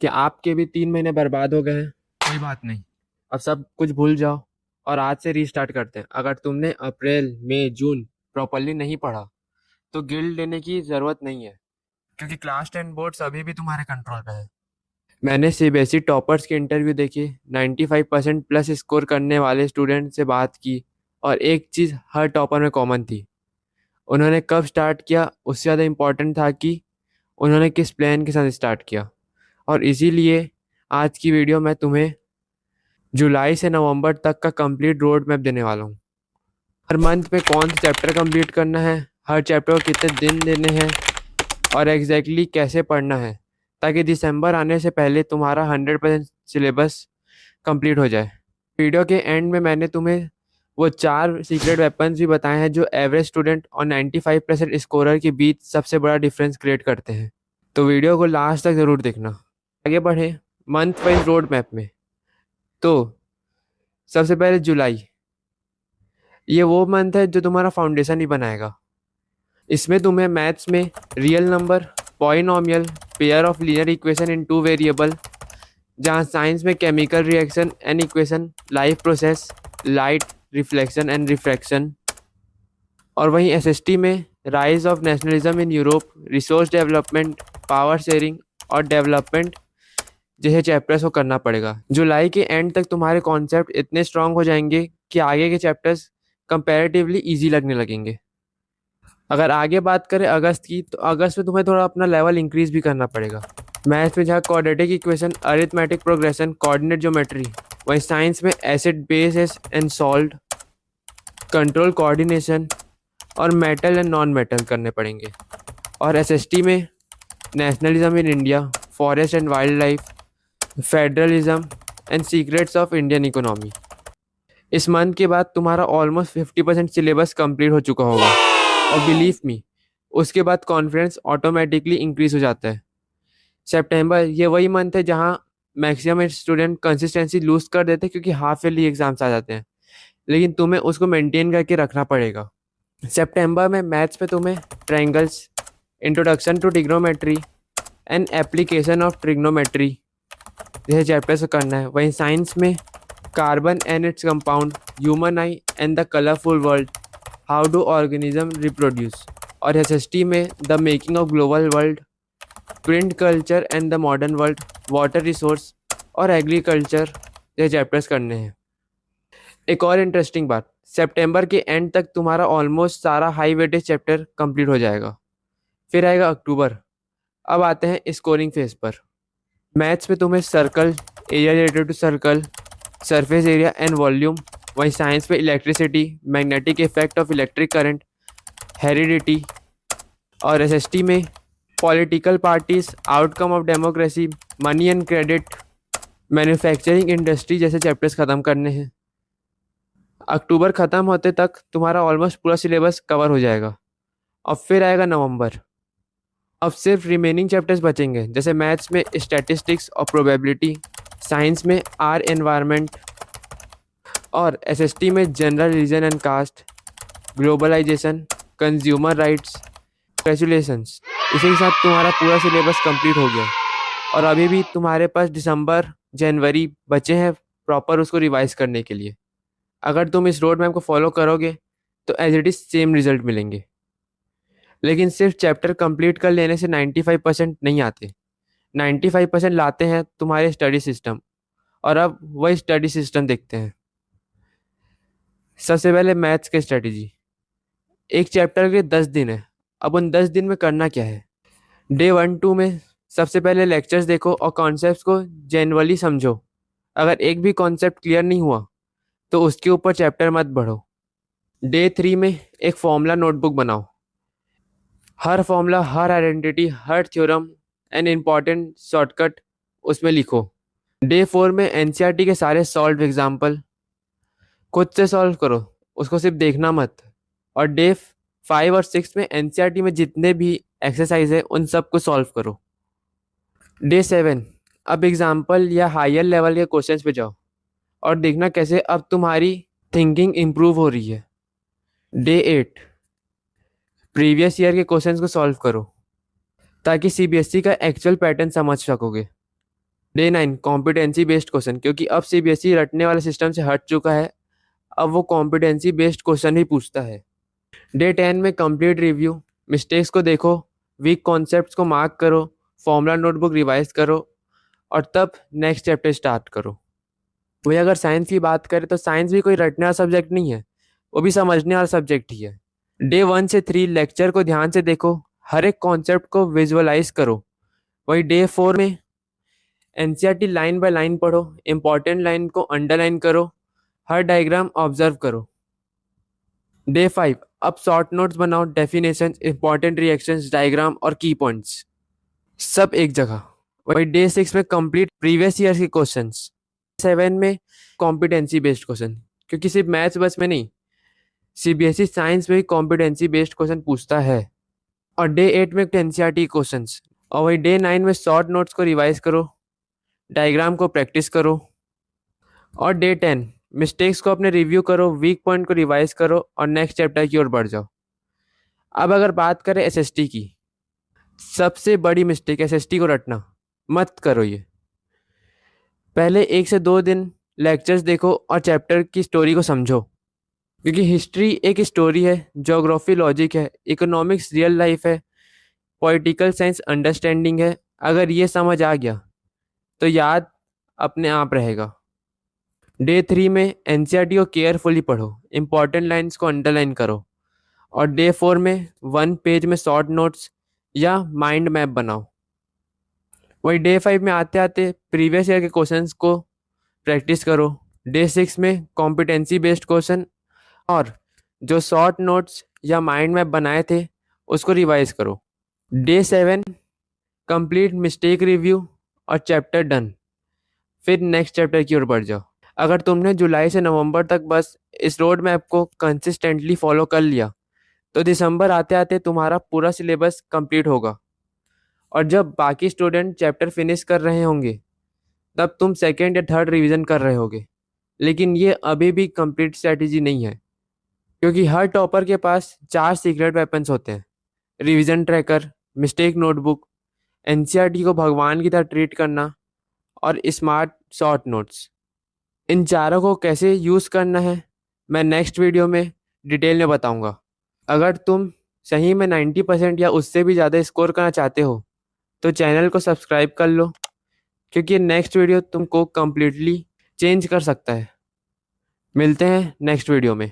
कि आपके भी 3 महीने बर्बाद हो गए हैं। कोई बात नहीं, अब सब कुछ भूल जाओ और आज से रीस्टार्ट करते हैं। अगर तुमने अप्रैल मई जून प्रॉपरली नहीं पढ़ा तो गिल्ट लेने की ज़रूरत नहीं है, क्योंकि क्लास 10 बोर्ड्स अभी भी तुम्हारे कंट्रोल पे है। मैंने सीबीएसई टॉपर्स के इंटरव्यू देखे, 95% प्लस स्कोर करने वाले स्टूडेंट से बात की, और एक चीज़ हर टॉपर में कॉमन थी। उन्होंने कब स्टार्ट किया उससे ज़्यादा इम्पोर्टेंट था कि उन्होंने किस प्लान के साथ स्टार्ट किया। और इसीलिए आज की वीडियो मैं तुम्हें जुलाई से नवंबर तक का कंप्लीट रोड मैप देने वाला हूँ। हर मंथ में कौन सा चैप्टर कंप्लीट करना है, हर चैप्टर को कितने दिन देने हैं, और एग्जैक्टली कैसे पढ़ना है, ताकि दिसंबर आने से पहले तुम्हारा 100% सिलेबस कंप्लीट हो जाए। वीडियो के एंड में मैंने तुम्हें वो 4 सीक्रेट वेपन्स भी बताए हैं जो एवरेज स्टूडेंट और 95% स्कोरर के बीच सबसे बड़ा डिफरेंस क्रिएट करते हैं। तो वीडियो को लास्ट तक ज़रूर देखना। आगे बढ़े मंथ वाइज रोड मैप में। तो सबसे पहले जुलाई, ये वो मंथ है जो तुम्हारा फाउंडेशन ही बनाएगा। इसमें तुम्हें मैथ्स में real number, polynomial, pair of linear equation in 2 variable, जहाँ साइंस में chemical reaction and equation, life process, light, reflection and refraction, और वहीं एसएसटी में rise of nationalism in Europe, resource development, power sharing और development जैसे chapters को करना पड़ेगा। जुलाई के एंड तक तुम्हारे कॉन्सेप्ट इतने स्ट्रांग हो जाएंगे कि आगे के चैप्टर्स कंपैरेटिवली इजी लगने लगेंगे। अगर आगे बात करें अगस्त की, तो अगस्त में तुम्हें थोड़ा अपना लेवल इंक्रीज भी करना पड़ेगा। मैथ्स में जहाँ quadratic equation, arithmetic progression, coordinate geometry, वहीं साइंस में acid base and salt, control coordination और मेटल एंड नॉन मेटल करने पड़ेंगे। और एसएसटी में nationalism in India, forest and wild life, federalism and secrets of Indian economy. इस month के बाद तुम्हारा ऑलमोस्ट 50% सिलेबस कंप्लीट हो चुका होगा, और बिलीव मी, उसके बाद कॉन्फिडेंस ऑटोमेटिकली इंक्रीज हो जाता है। सितंबर ये वही मंथ है जहाँ मैक्सिमम स्टूडेंट कंसिस्टेंसी लूज कर देते हैं, क्योंकि हाफ ईयरली एग्जाम्स आ जाते हैं, लेकिन तुम्हें उसको मेंटेन करके रखना पड़ेगा। सितंबर में मैथ्स पे तुम्हें triangles, introduction to trigonometry and application of trigonometry जैसे चैप्टर्स करना है। वहीं साइंस में carbon and its compound, human eye and the colourful world, how do organism reproduce, और एसएसटी में the making of global world, print culture and the modern world, water resource और agriculture ये chapters करने हैं। एक और interesting बात, सितंबर के एंड तक तुम्हारा ऑलमोस्ट सारा हाई वेटेज चैप्टर कंप्लीट हो जाएगा। फिर आएगा अक्टूबर। अब आते हैं स्कोरिंग फेज पर। मैथ्स में तुम्हें circle, area related to circle, surface area and volume, वहीं साइंस में electricity, magnetic effect of electric current, heredity, और एसएसटी में political parties, outcome of democracy, money and credit, manufacturing industry जैसे chapters खत्म करने हैं। अक्टूबर खत्म होते तक तुम्हारा ऑलमोस्ट पूरा सिलेबस कवर हो जाएगा। अब फिर आएगा नवंबर। अब सिर्फ रिमेनिंग चैप्टर्स बचेंगे, जैसे मैथ्स में स्टैटिस्टिक्स और प्रोबेबिलिटी, साइंस में आर एनवायरनमेंट, और एसएसटी में general religion and caste, globalisation, consumer rights. Congratulations, इसी के साथ तुम्हारा पूरा सिलेबस कंप्लीट हो गया, और अभी भी तुम्हारे पास दिसंबर जनवरी बचे हैं प्रॉपर उसको रिवाइज करने के लिए। अगर तुम इस रोड मैप को फॉलो करोगे तो as it is same result मिलेंगे। लेकिन सिर्फ चैप्टर कंप्लीट कर लेने से 95% नहीं आते, 95% लाते हैं तुम्हारे स्टडी सिस्टम। और अब वही स्टडी सिस्टम देखते हैं। सबसे पहले मैथ्स की स्ट्रेटेजी। एक चैप्टर के 10 दिन है। अब उन 10 दिन में करना क्या है? डे 1-2 में सबसे पहले लेक्चर्स देखो और कॉन्सेप्ट्स को जेन्युइनली समझो। अगर एक भी कॉन्सेप्ट क्लियर नहीं हुआ तो उसके ऊपर चैप्टर मत बढ़ो। डे 3 में एक फॉर्मूला नोटबुक बनाओ। हर फॉर्मूला, हर आइडेंटिटी, हर थ्योरम एंड इम्पॉर्टेंट शॉर्टकट उसमें लिखो। डे 4 में एनसीईआरटी के सारे सॉल्व एग्जाम्पल खुद से सॉल्व करो, उसको सिर्फ देखना मत। और डे 5 और 6 में एनसीईआरटी में जितने भी एक्सरसाइज है उन सबको सॉल्व करो। डे 7 अब एग्जाम्पल या हायर लेवल के क्वेश्चंस पे जाओ और देखना कैसे अब तुम्हारी थिंकिंग इम्प्रूव हो रही है। डे 8 प्रीवियस ईयर के क्वेश्चंस को सॉल्व करो ताकि सीबीएसई का एक्चुअल पैटर्न समझ सकोगे। डे 9 कॉम्पिटेंसी बेस्ड क्वेश्चन, क्योंकि अब सीबीएसई रटने वाले सिस्टम से हट चुका है, अब वो कॉम्पिटेंसी बेस्ड क्वेश्चन ही पूछता है। डे 10 में कंप्लीट रिव्यू, मिस्टेक्स को देखो, वीक कॉन्सेप्ट्स को मार्क करो, फॉर्मूला नोटबुक रिवाइज करो और तब नेक्स्ट चैप्टर स्टार्ट करो। वही अगर साइंस की बात करें तो साइंस भी कोई रटने वाला सब्जेक्ट नहीं है, वो भी समझने वाला सब्जेक्ट ही है। डे 1 से 3 लेक्चर को ध्यान से देखो, हर एक कॉन्सेप्ट को विजुअलाइज करो। वही डे 4 में एनसीईआरटी लाइन बाय लाइन पढ़ो, इंपॉर्टेंट लाइन को अंडरलाइन करो, हर डायग्राम ऑब्जर्व करो। डे 5 अब शॉर्ट नोट्स बनाओ, डेफिनेशन, इंपॉर्टेंट रिएक्शंस, डायग्राम और की पॉइंट्स सब एक जगह। वही डे 6 में कंप्लीट प्रीवियस ईयर के क्वेश्चंस। 7 में कॉम्पिटेंसी बेस्ड क्वेश्चन, क्योंकि सिर्फ मैथ्स बस में नहीं, सीबीएसई साइंस में भी कॉम्पिटेंसी बेस्ड क्वेश्चन पूछता है। और डे 8 में एनसीईआरटी क्वेश्चंस। और वही डे 9 में शॉर्ट नोट्स को रिवाइज करो, डायग्राम को प्रैक्टिस करो। और डे 10 मिस्टेक्स को अपने रिव्यू करो, वीक पॉइंट को रिवाइज करो और नेक्स्ट चैप्टर की ओर बढ़ जाओ। अब अगर बात करें एसएसटी की, सबसे बड़ी मिस्टेक एसएसटी को रटना मत करो। ये पहले 1 से 2 दिन लेक्चर्स देखो और चैप्टर की स्टोरी को समझो, क्योंकि हिस्ट्री एक स्टोरी है, ज्योग्राफी लॉजिक है, इकोनॉमिक्स रियल लाइफ है, पॉलिटिकल साइंस अंडरस्टैंडिंग है। अगर ये समझ आ गया तो याद अपने आप रहेगा। डे 3 में एनसीईआरटी को केयरफुली पढ़ो, इंपॉर्टेंट लाइंस को अंडरलाइन करो। और डे 4 में 1 पेज में शॉर्ट नोट्स या माइंड मैप बनाओ। वही डे 5 में आते आते प्रीवियस ईयर के क्वेश्चंस को प्रैक्टिस करो। डे 6 में कॉम्पिटेंसी बेस्ड क्वेश्चन और जो शॉर्ट नोट्स या माइंड मैप बनाए थे उसको रिवाइज करो। डे 7 कंप्लीट मिस्टेक रिव्यू और चैप्टर डन, फिर नेक्स्ट चैप्टर की ओर बढ़ जाओ। अगर तुमने जुलाई से नवंबर तक बस इस रोड मैप को कंसिस्टेंटली फॉलो कर लिया तो दिसंबर आते आते तुम्हारा पूरा सिलेबस कंप्लीट होगा। और जब बाकी स्टूडेंट चैप्टर फिनिश कर रहे होंगे तब तुम सेकेंड या थर्ड रिवीजन कर रहे होगे। लेकिन ये अभी भी कंप्लीट स्ट्रैटेजी नहीं है, क्योंकि हर टॉपर के पास 4 सीक्रेट वेपन्स होते हैं: revision tracker, mistake notebook, NCERT को भगवान की तरह ट्रीट करना और स्मार्ट शॉर्ट नोट्स। इन चारों को कैसे यूज़ करना है मैं नेक्स्ट वीडियो में डिटेल में बताऊंगा। अगर तुम सही में 90% या उससे भी ज़्यादा स्कोर करना चाहते हो तो चैनल को सब्सक्राइब कर लो, क्योंकि नेक्स्ट वीडियो तुमको कम्प्लीटली चेंज कर सकता है। मिलते हैं नेक्स्ट वीडियो में।